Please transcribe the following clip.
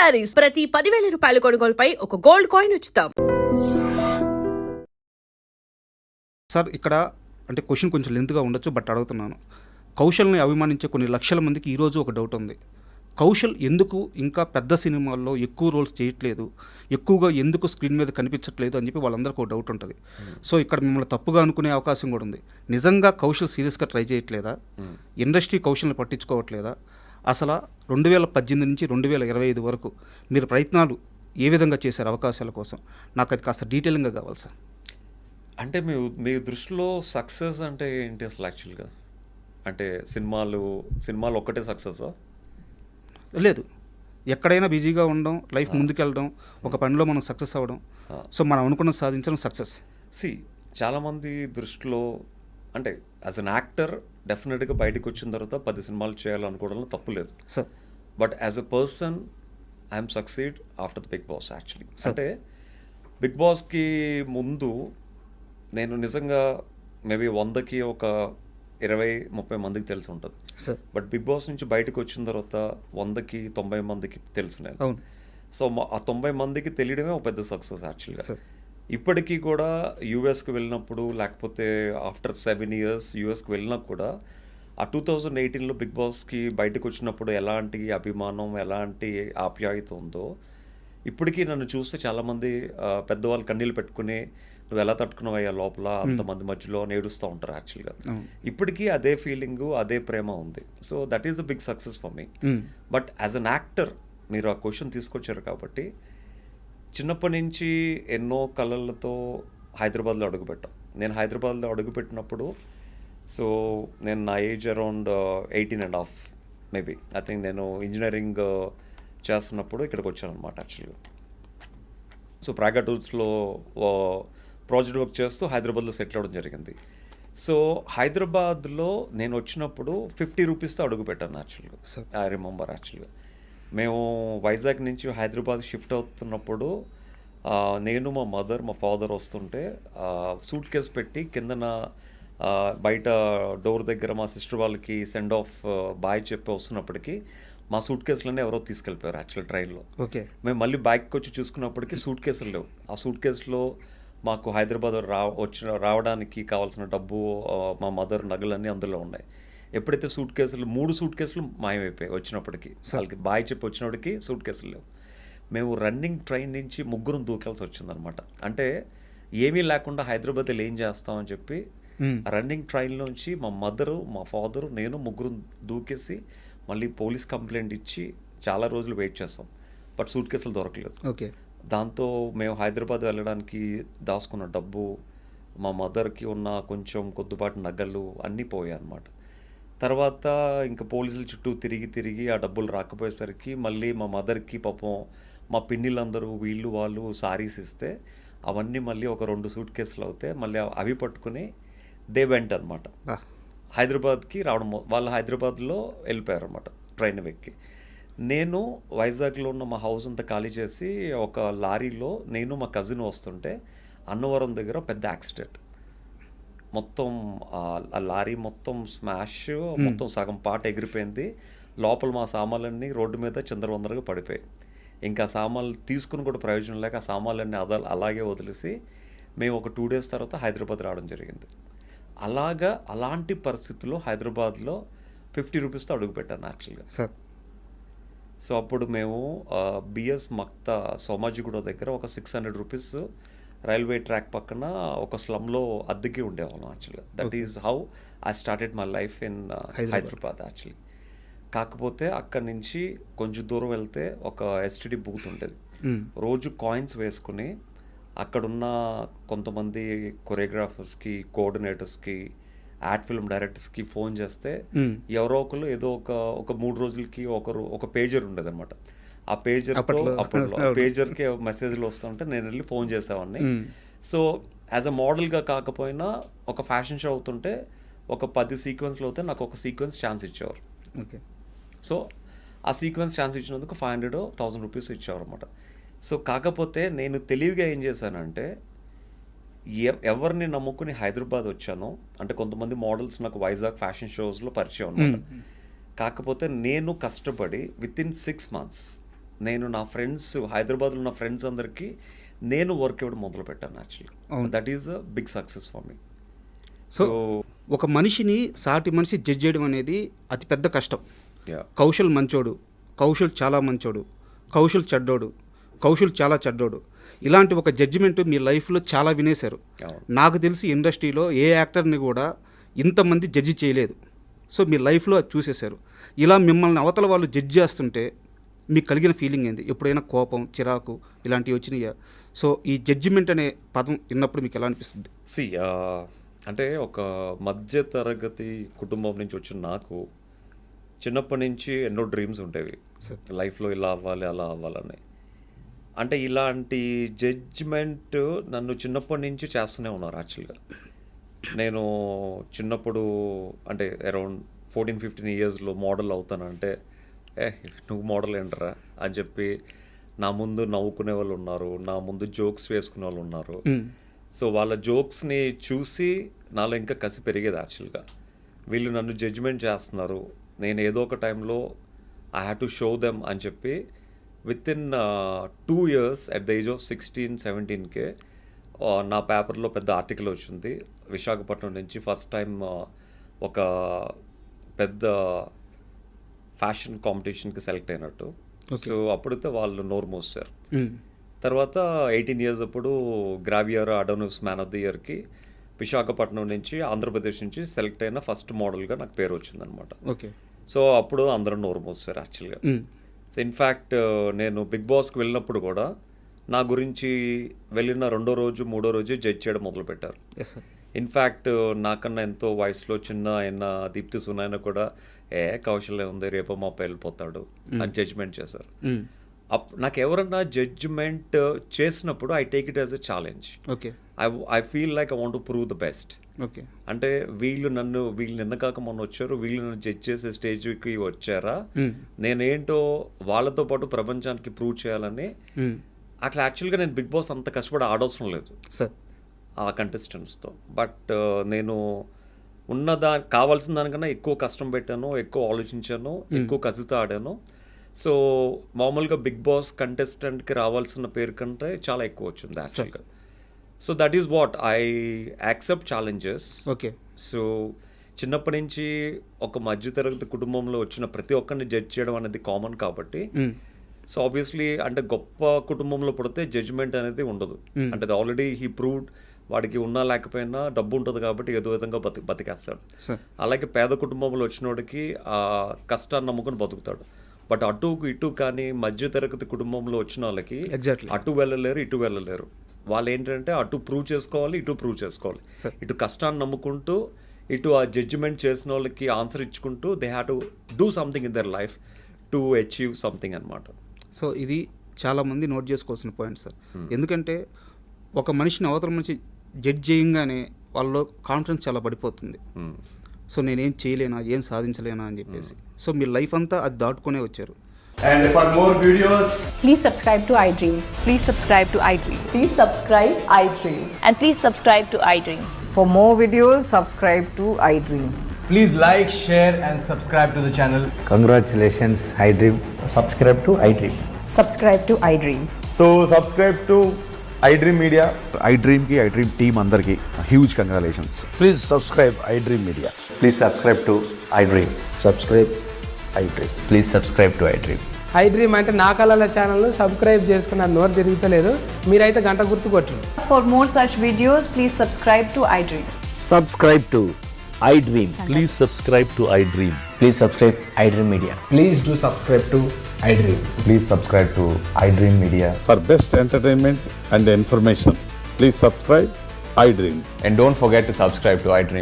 శారీస్ ప్రతి 10,000 రూపాయల కొనుగోలుపై ఒక గోల్డ్ కాయిన్ ఉచితం. సార్ ఇక్కడ అంటే క్వశ్చన్ కొంచెం లెంత్గా ఉండొచ్చు, బట్ అడుగుతున్నాను. కౌశల్ని అభిమానించే కొన్ని లక్షల మందికి ఈరోజు ఒక డౌట్ ఉంది. కౌశల్ ఎందుకు ఇంకా పెద్ద సినిమాల్లో ఎక్కువ రోల్స్ చేయట్లేదు, ఎక్కువగా ఎందుకు స్క్రీన్ మీద కనిపించట్లేదు అని చెప్పి వాళ్ళందరికీ ఒక డౌట్ ఉంటుంది. సో ఇక్కడ మిమ్మల్ని తప్పుగా అనుకునే అవకాశం కూడా ఉంది. నిజంగా కౌశల్ సీరియస్గా ట్రై చేయట్లేదా? ఇండస్ట్రీ కౌశల్ని పట్టించుకోవట్లేదా? అసలు 2018 నుంచి 2025 వరకు మీరు ప్రయత్నాలు ఏ విధంగా చేశారు అవకాశాల కోసం? నాకు అది కాస్త డీటెయిలింగ్గా కావాలి సార్. అంటే మీ దృష్టిలో సక్సెస్ అంటే ఏంటి అసలు యాక్చువల్గా? అంటే సినిమాలు ఒక్కటే సక్సెసా? లేదు, ఎక్కడైనా బిజీగా ఉండడం, లైఫ్ ముందుకెళ్ళడం, ఒక పనిలో మనం సక్సెస్ అవ్వడం, సో మనం అనుకున్న సాధించడం సక్సెస్. చాలామంది దృష్టిలో అంటే యాజ్ అన్ యాక్టర్ డెఫినెట్గా బయటకు వచ్చిన తర్వాత 10 సినిమాలు చేయాలనుకోవడంలో తప్పు లేదు sir. But as a person I'm succeed after the Bigg Boss actually. అంటే బిగ్ బాస్కి ముందు నేను నిజంగా మేబీ 100కి ఒక 20-30 మందికి తెలిసి ఉంటుంది. బట్ బిగ్ బాస్ నుంచి బయటకు వచ్చిన తర్వాత 100కి 90 మందికి తెలుసు నేను. సో ఆ 90 మందికి తెలియడమే ఒక పెద్ద సక్సెస్ యాక్చువల్గా. ఇప్పటికీ కూడా యూఎస్కి వెళ్ళినప్పుడు, లేకపోతే ఆఫ్టర్ 7 years యూఎస్కి వెళ్ళినా కూడా ఆ 2018లో బిగ్ బాస్కి బయటకు వచ్చినప్పుడు ఎలాంటి అభిమానం, ఎలాంటి ఆప్యాయత ఉందో ఇప్పటికీ నన్ను చూస్తే చాలామంది పెద్దవాళ్ళు కన్నీళ్ళు పెట్టుకుని నువ్వు ఎలా తట్టుకున్నావయ్యా లోపల అంతమంది మధ్యలో ఏడుస్తూ ఉంటారు యాక్చువల్గా. ఇప్పటికీ అదే ఫీలింగు, అదే ప్రేమ ఉంది. So that is a big success for me. But as an actor మీరు ఆ క్వశ్చన్ తీసుకొచ్చారు కాబట్టి, చిన్నప్పటి నుంచి ఎన్నో కళలతో హైదరాబాద్లో అడుగుపెట్టాం. నేను హైదరాబాద్లో అడుగుపెట్టినప్పుడు సో నేను నా age around 18.5 maybe. I think నేను ఇంజనీరింగ్ చేస్తున్నప్పుడు ఇక్కడికి వచ్చాను అనమాట యాక్చువల్గా. సో ప్రాగా టూల్స్లో ప్రాజెక్ట్ వర్క్ చేస్తూ హైదరాబాద్లో సెటిల్ అవ్వడం జరిగింది. సో హైదరాబాద్లో నేను వచ్చినప్పుడు 50 రూపీస్తో అడుగు పెట్టాను యాక్చువల్గా. ఐ రిమెంబర్ యాక్చువల్గా మేము వైజాగ్ నుంచి హైదరాబాద్ షిఫ్ట్ అవుతున్నప్పుడు నేను, మా మదర్, మా ఫాదర్ వస్తుంటే సూట్ కేస్ పెట్టి కిందన బయట డోర్ దగ్గర మా సిస్టర్ వాళ్ళకి సెండ్ ఆఫ్ బాయ్ చెప్పి వస్తున్నప్పటికీ మా సూట్ కేసులన్నీ ఎవరో తీసుకెళ్ళిపోయారు యాక్చువల్ ట్రైన్లో. మేము మళ్ళీ బ్యాగ్కి వచ్చి చూసుకున్నప్పటికీ సూట్ కేసులు లేవు. ఆ సూట్ కేసులో మాకు హైదరాబాద్ రావడానికి కావాల్సిన డబ్బు, మా మదర్ నగలన్నీ అందులో ఉన్నాయి. ఎప్పుడైతే సూట్ కేసులు 3 సూట్ కేసులు మాయమైపోయాయి వచ్చినప్పటికీ, వాళ్ళకి బాయ్ చెప్పి వచ్చినప్పటికీ సూట్ కేసులు లేవు. మేము రన్నింగ్ ట్రైన్ నుంచి 3 దూకాల్సి వచ్చిందనమాట. అంటే ఏమీ లేకుండా హైదరాబాద్లో ఏం చేస్తామని చెప్పి రన్నింగ్ ట్రైన్లోంచి మా మదరు, మా ఫాదరు, నేను 3 దూకేసి మళ్ళీ పోలీస్ కంప్లైంట్ ఇచ్చి చాలా రోజులు వెయిట్ చేస్తాం. బట్ సూట్ కేసులు దొరకలేదు. దాంతో మేము హైదరాబాద్ వెళ్ళడానికి దాచుకున్న డబ్బు, మా మదర్కి ఉన్న కొంచెం కొద్దిపాటి నగలు అన్నీ పోయాయి అన్నమాట. తర్వాత ఇంకా పోలీసుల చుట్టూ తిరిగి ఆ డబ్బులు రాకపోయేసరికి మళ్ళీ మా మదర్కి పాపం మా పిన్నిలందరూ వీళ్ళు వాళ్ళు సారీస్ ఇస్తే అవన్నీ మళ్ళీ ఒక 2 సూట్ కేసులు అవుతే మళ్ళీ అవి పట్టుకుని దే వెంట అనమాట హైదరాబాద్కి రావడం. వాళ్ళు హైదరాబాద్లో వెళ్ళిపోయారు అనమాట ట్రైన్ ఎక్కి. నేను వైజాగ్లో ఉన్న మా హౌస్ అంతా ఖాళీ చేసి ఒక లారీలో నేను మా కజిన్ వస్తుంటే అన్నవరం దగ్గర పెద్ద యాక్సిడెంట్. మొత్తం ఆ లారీ మొత్తం స్మాష్, మొత్తం సగం పాట ఎగిరిపోయింది. లోపల మా సామాన్లన్నీ రోడ్డు మీద చిందరవందరగా పడిపోయాయి. ఇంకా సామాన్లు తీసుకుని కూడా ప్రయోజనం లేక ఆ సామాన్లన్నీ అలాగే వదిలేసి మేము ఒక 2 days తర్వాత హైదరాబాద్ రావడం జరిగింది. అలాంటి పరిస్థితుల్లో హైదరాబాద్లో 50 రూపీస్తో అడుగుపెట్టాను యాక్చువల్గా. సో అప్పుడు మేము బిఎస్ మక్తా సోమాజిగూడ దగ్గర ఒక 600 రూపీస్ రైల్వే ట్రాక్ పక్కన ఒక స్లమ్లో అద్దెకి ఉండేవాళ్ళం యాక్చువల్గా. That is how I started my life in Hyderabad actually. కాకపోతే అక్కడి నుంచి కొంచెం దూరం వెళ్తే ఒక ఎస్టీడీ బూత్ ఉండేది. రోజు కాయిన్స్ వేసుకుని అక్కడున్న కొంతమంది కొరియోగ్రాఫర్స్కి, కోఆర్డినేటర్స్కి, యాడ్ ఫిల్మ్ డైరెక్టర్స్కి ఫోన్ చేస్తే ఎవరో ఒకరు ఏదో ఒక 3 రోజులకి ఒక పేజర్ ఉండేది అనమాట. ఆ పేజర్కి మెసేజ్లు వస్తుంటే నేను వెళ్ళి ఫోన్ చేసేవాడిని. సో యాజ్ అ మోడల్గా కాకపోయినా ఒక ఫ్యాషన్ షో అవుతుంటే ఒక 10 సీక్వెన్స్లు అవుతే నాకు ఒక సీక్వెన్స్ ఛాన్స్ ఇచ్చేవారు. సో ఆ సీక్వెన్స్ ఛాన్స్ ఇచ్చినందుకు 500-1000 రూపీస్ ఇచ్చేవారు అనమాట. సో కాకపోతే నేను తెలివిగా ఏం చేశానంటే, ఎవరిని నమ్ముకుని హైదరాబాద్ వచ్చానో, అంటే కొంతమంది మోడల్స్ నాకు వైజాగ్ ఫ్యాషన్ షోస్లో పరిచయం అనమాట. కాకపోతే నేను కష్టపడి విత్ ఇన్ 6 months నేను నా ఫ్రెండ్స్ హైదరాబాద్లో ఉన్న ఫ్రెండ్స్ అందరికీ నేను వర్క్ ఇవ్వడం మొదలు పెట్టాను actually. That is a big success for me. So ఒక మనిషిని సాటి మనిషి జడ్జ్ చేయడం అనేది అతి పెద్ద కష్టం. యా కౌశల్ మంచోడు, కౌశల్ చాలా మంచోడు, కౌశల్ చెడ్డోడు, కౌశల్ చాలా చెడ్డోడు, ఇలాంటి ఒక జడ్జిమెంట్ మీ లైఫ్లో చాలా వినేశారు. అవును. నాకు తెలిసి ఇండస్ట్రీలో ఏ యాక్టర్ని కూడా ఇంతమంది జడ్జి చేయలేదు. సో మీ లైఫ్లో అది చూసేశారు. ఇలా మిమ్మల్ని అవతల వాళ్ళు జడ్జి చేస్తుంటే మీకు కలిగిన ఫీలింగ్ ఏంది? ఎప్పుడైనా కోపం, చిరాకు ఇలాంటివి వచ్చినాయా? సో ఈ జడ్జిమెంట్ అనే పదం విన్నప్పుడు మీకు ఎలా అనిపిస్తుంది? అంటే ఒక మధ్య తరగతి కుటుంబం నుంచి వచ్చిన నాకు చిన్నప్పటి నుంచి ఎన్నో డ్రీమ్స్ ఉండేవి, లైఫ్లో ఇలా అవ్వాలి అలా అవ్వాలని. అంటే ఇలాంటి జడ్జ్మెంట్ నన్ను చిన్నప్పటి నుంచి చేస్తూనే ఉన్నారు యాక్చువల్గా. నేను చిన్నప్పుడు అంటే అరౌండ్ 14-15 ఇయర్స్లో మోడల్ అవుతానంటే నువ్వు మోడల్ ఏంటరా అని చెప్పి నా ముందు నవ్వుకునే వాళ్ళు ఉన్నారు, నా ముందు జోక్స్ వేసుకునే వాళ్ళు ఉన్నారు. సో వాళ్ళ జోక్స్ని చూసి నాలో ఇంకా కసి పెరిగేది యాక్చువల్గా. వీళ్ళు నన్ను జడ్జిమెంట్ చేస్తున్నారు, నేను ఏదో ఒక టైంలో I have to show them అని చెప్పి with in 2 years at the age of 16-17కే నా పేపర్లో పెద్ద ఆర్టికల్ వచ్చింది. విశాఖపట్నం నుంచి ఫస్ట్ టైం ఒక పెద్ద ఫ్యాషన్ కాంపిటీషన్కి సెలెక్ట్ అయినట్టు. సో అప్పుడైతే వాళ్ళు నోరు మోసారు. తర్వాత 18 years అప్పుడు గ్రావియర్ అడోనస్ మ్యాన్ ఆఫ్ ది ఇయర్కి విశాఖపట్నం నుంచి ఆంధ్రప్రదేశ్ నుంచి సెలెక్ట్ అయిన ఫస్ట్ మోడల్గా నాకు పేరు వచ్చిందనమాట. ఓకే. సో అప్పుడు అందరూ నోరు మోసారు యాక్చువల్గా. సో ఇన్ఫ్యాక్ట్ నేను బిగ్ బాస్కి వెళ్ళినప్పుడు కూడా నా గురించి వెళ్ళిన 2వ రోజు 3వ రోజు జడ్జ్ చేయడం మొదలుపెట్టారు. ఇన్ఫ్యాక్ట్ నాకన్నా ఎంతో వయసులో చిన్న అయిన దీప్తి సునాయన కూడా కౌశల్యం ఉంది, రేపు మా వెళ్ళిపోతాడు అని జడ్జ్మెంట్ చేశారు. నాకు ఎవరన్నా జడ్జ్మెంట్ చేసినప్పుడు I take it as a challenge. Okay. I feel like I want to prove the best. Okay. అంటే వీళ్ళు నిన్న కాక మొన్న వచ్చారు, వీళ్ళు నన్ను జడ్జ్ చేసే స్టేజ్కి వచ్చారా, నేనేంటో వాళ్ళతో పాటు ప్రపంచానికి ప్రూవ్ చేయాలని. అట్లా యాక్చువల్గా నేను బిగ్ బాస్ అంత కష్టపడి ఆడవసరం లేదు ఆ కంటెస్టెంట్స్తో. బట్ నేను కావాల్సిన దానికన్నా ఎక్కువ కష్టం పెట్టాను, ఎక్కువ ఆలోచించాను, ఎక్కువ కసితో ఆడాను. సో మామూలుగా బిగ్ బాస్ కంటెస్టెంట్కి రావాల్సిన పేరు కంటే చాలా ఎక్కువ వచ్చింది యాక్చువల్గా. So that is what I accept challenges. Okay. So చిన్నప్పటి నుంచి ఒక మధ్యతరగతి కుటుంబంలో వచ్చిన ప్రతి ఒక్కరిని జడ్జ్ చేయడం అనేది కామన్ కాబట్టి, సో ఆబ్వియస్లీ అంటే గొప్ప కుటుంబంలో పడితే జడ్జ్మెంట్ అనేది ఉండదు. అంటే ఆల్రెడీ హీ ప్రూవ్డ్, వాడికి ఉన్నా లేకపోయినా డబ్బు ఉంటుంది కాబట్టి ఏదో విధంగా బతికేస్తాడు. అలాగే పేద కుటుంబంలో వచ్చినోడికి ఆ కష్టాన్ని నమ్ముకొని బతుకుతాడు. బట్ అటు ఇటు కానీ మధ్యతరగతి కుటుంబంలో వచ్చిన వాళ్ళకి అటు వెళ్ళలేరు, ఇటు వెళ్ళలేరు. వాళ్ళు ఏంటంటే అటు ప్రూవ్ చేసుకోవాలి, ఇటు ప్రూవ్ చేసుకోవాలి. ఇటు కష్టాన్ని నమ్ముకుంటూ ఇటు ఆ జడ్జిమెంట్ చేసిన వాళ్ళకి ఆన్సర్ ఇచ్చుకుంటూ they have to do something in their life to achieve something అనమాట. సో ఇది చాలామంది నోట్ చేసుకోవాల్సిన పాయింట్ సార్. ఎందుకంటే ఒక మనిషిని అవతల మనిషి జడ్జ్ చేయంగానే వాళ్ళలో కాన్ఫిడెన్స్ చాలా పడిపోతుంది. సో నేనేం చేయలేనా, ఏం సాధించలేనా అని చెప్పేసి. సో మీ లైఫ్ అంతా అది దాటుకునే వచ్చారు. And for more videos, Please subscribe to iDream. Please subscribe to iDream. Please subscribe iDream. And please subscribe to iDream. For more videos, subscribe to iDream. please like, share and subscribe to the channel. Congratulations, iDream. Subscribe to iDream. Subscribe to iDream. So subscribe to iDream Media. iDream team andarki huge congratulations. Please subscribe iDream Media. Please subscribe to iDream. Subscribe iDream. Please subscribe to iDream. iDream అంటే నా కళల ఛానల్ను subscribe చేసుకున్న నోరు తిరుగుతలేదు, మీరైతే గంట గుర్తు కొట్టండి. For more such videos, please subscribe to iDream. Subscribe to iDream. Please subscribe to iDream. Please subscribe iDream Media. Please do subscribe to iDream. Please subscribe to iDream Media. For best entertainment and information, please subscribe iDream. And don't forget to subscribe to iDream.